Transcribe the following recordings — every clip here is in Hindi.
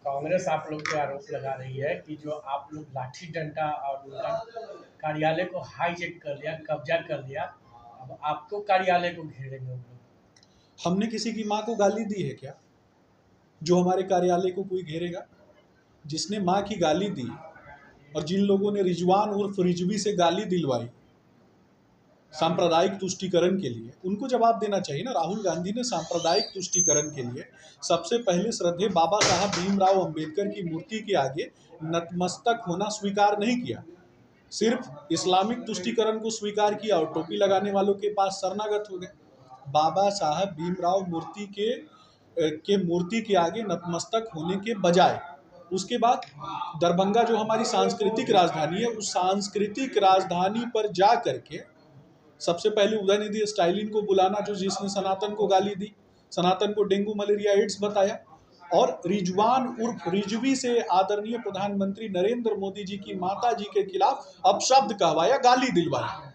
कांग्रेस आप लोग पे आरोप लगा रही है कि जो आप लोग लाठी डंडा और उनका कार्यालय को हाईजैक कर लिया, कब्जा कर लिया। अब आपको कार्यालय को घेरेंगे वो लोग। हमने किसी की माँ को गाली दी है क्या जो हमारे कार्यालय को कोई घेरेगा? जिसने माँ की गाली दी और जिन लोगों ने रिजवान उर्फ रिजवी से गाली दिलवाई सांप्रदायिक तुष्टीकरण के लिए, उनको जवाब देना चाहिए ना। राहुल गांधी ने सांप्रदायिक तुष्टीकरण के लिए सबसे पहले श्रद्धेय बाबा साहब भीमराव अंबेडकर की मूर्ति के आगे नतमस्तक होना स्वीकार नहीं किया, सिर्फ इस्लामिक तुष्टीकरण को स्वीकार किया और टोपी लगाने वालों के पास शरणागत हो गए। बाबा साहब भीमराव मूर्ति के आगे नतमस्तक होने के बजाय उसके बाद दरभंगा जो हमारी सांस्कृतिक राजधानी है, उस सांस्कृतिक राजधानी पर जा करके सबसे पहले उदयनिधि स्टालिन को बुलाना, जो जिसने सनातन को गाली दी, सनातन को डेंगू मलेरिया एड्स बताया, और रिजवान उर्फ रिजवी से आदरणीय प्रधानमंत्री नरेंद्र मोदी जी की माता जी के खिलाफ अपशब्द कहवाया, गाली दिलवाया।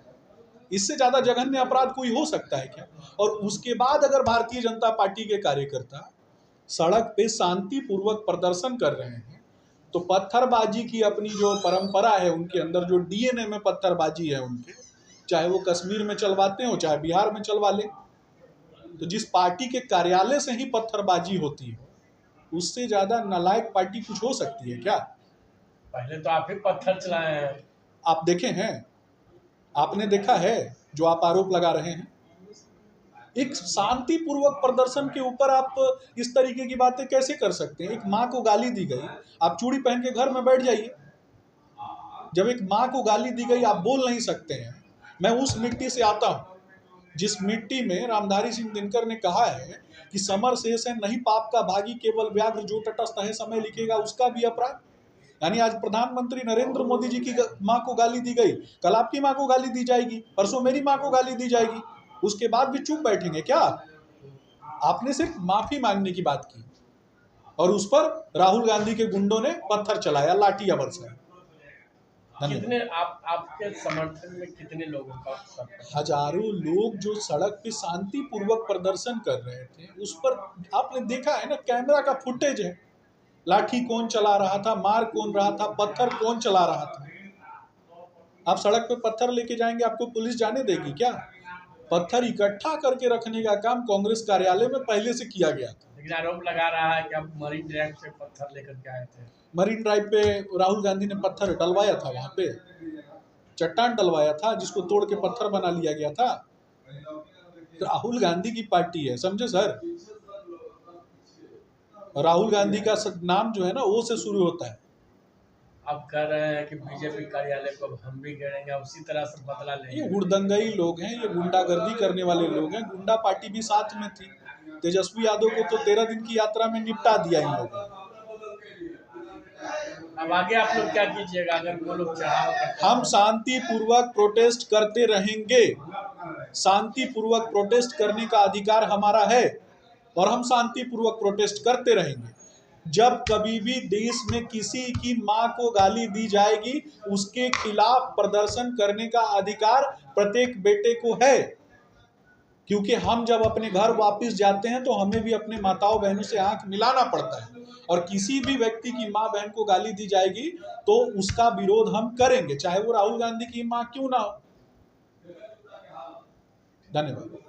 इससे ज्यादा जघन्य अपराध कोई हो सकता है क्या? और उसके बाद अगर भारतीय जनता पार्टी के कार्यकर्ता सड़क पे शांतिपूर्वक प्रदर्शन कर रहे हैं तो पत्थरबाजी की अपनी जो परंपरा है, उनके अंदर जो डीएनए में पत्थरबाजी है उनके, चाहे वो कश्मीर में चलवाते हो चाहे बिहार में चलवा ले, तो जिस पार्टी के कार्यालय से ही पत्थरबाजी होती है उससे ज्यादा नालायक पार्टी कुछ हो सकती है क्या? पहले तो आप ही पत्थर चलाए हैं। आप देखे हैं, आपने देखा है जो आप आरोप लगा रहे हैं? एक शांतिपूर्वक प्रदर्शन के ऊपर आप इस तरीके की बातें कैसे कर सकते हैं? एक माँ को गाली दी गई, आप चूड़ी पहन के घर में बैठ जाइए। जब एक माँ को गाली दी गई, आप बोल नहीं सकते हैं। मैं उस मिट्टी से आता हूं जिस मिट्टी में रामधारी सिंह दिनकर ने कहा है कि समर शेष है नहीं पाप का भागी, केवल व्याघ्र जो तटस्थ है समय लिखेगा उसका भी अपराध। यानी आज प्रधानमंत्री नरेंद्र मोदी जी की माँ को गाली दी गई, कल आपकी माँ को गाली दी जाएगी, परसों मेरी माँ को गाली दी जाएगी, उसके बाद भी चुप बैठेंगे क्या? आपने सिर्फ माफी मांगने की बात की और उस पर राहुल गांधी के गुंडों ने पत्थर चलाया, लाठियां बरसाई। कितने आपके समर्थन में कितने लोगों का? हजारों लोग जो सड़क पे शांतिपूर्वक प्रदर्शन कर रहे थे, उस पर आपने देखा है ना, कैमरा का फुटेज है। लाठी कौन चला रहा था, मार कौन रहा था, पत्थर कौन चला रहा था। आप सड़क पे पत्थर लेके जाएंगे, आपको पुलिस जाने देगी क्या? पत्थर इकट्ठा करके रखने का काम कांग्रेस कार्यालय में पहले से किया गया था। लेकिन आरोप लगा रहा है कि आप मरीन ड्राइव से पत्थर लेकर के आए थे। मरीन ड्राइव पे राहुल गांधी ने पत्थर डलवाया था, वहां पे चट्टान डलवाया था जिसको तोड़ के पत्थर बना लिया गया था। तो राहुल गांधी की पार्टी है, समझे सर? राहुल गांधी का नाम जो है ना, वो से शुरू होता है। अब कह रहे हैं कि बीजेपी कार्यालय को हम भी घेरेंगे, उसी तरह से बदला लेंगे। ये हुड़दंगई लोग हैं, ये गुंडागर्दी करने वाले लोग हैं। गुंडा पार्टी भी साथ में थी। तेजस्वी यादव को तो 13 दिन की यात्रा में निपटा दिया इन लोगों। अब आगे आप लोग क्या कीजिएगा अगर वो लोग चाहे? हम शांतिपूर्वक प्रोटेस्ट करते रहेंगे। शांतिपूर्वक प्रोटेस्ट करने का अधिकार हमारा है और हम शांतिपूर्वक प्रोटेस्ट करते रहेंगे। जब कभी भी देश में किसी की मां को गाली दी जाएगी, उसके खिलाफ प्रदर्शन करने का अधिकार प्रत्येक बेटे को है, क्योंकि हम जब अपने घर वापस जाते हैं तो हमें भी अपने माताओं बहनों से आंख मिलाना पड़ता है, और किसी भी व्यक्ति की मां बहन को गाली दी जाएगी तो उसका विरोध हम करेंगे, चाहे वो राहुल गांधी की मां क्यों ना हो। धन्यवाद।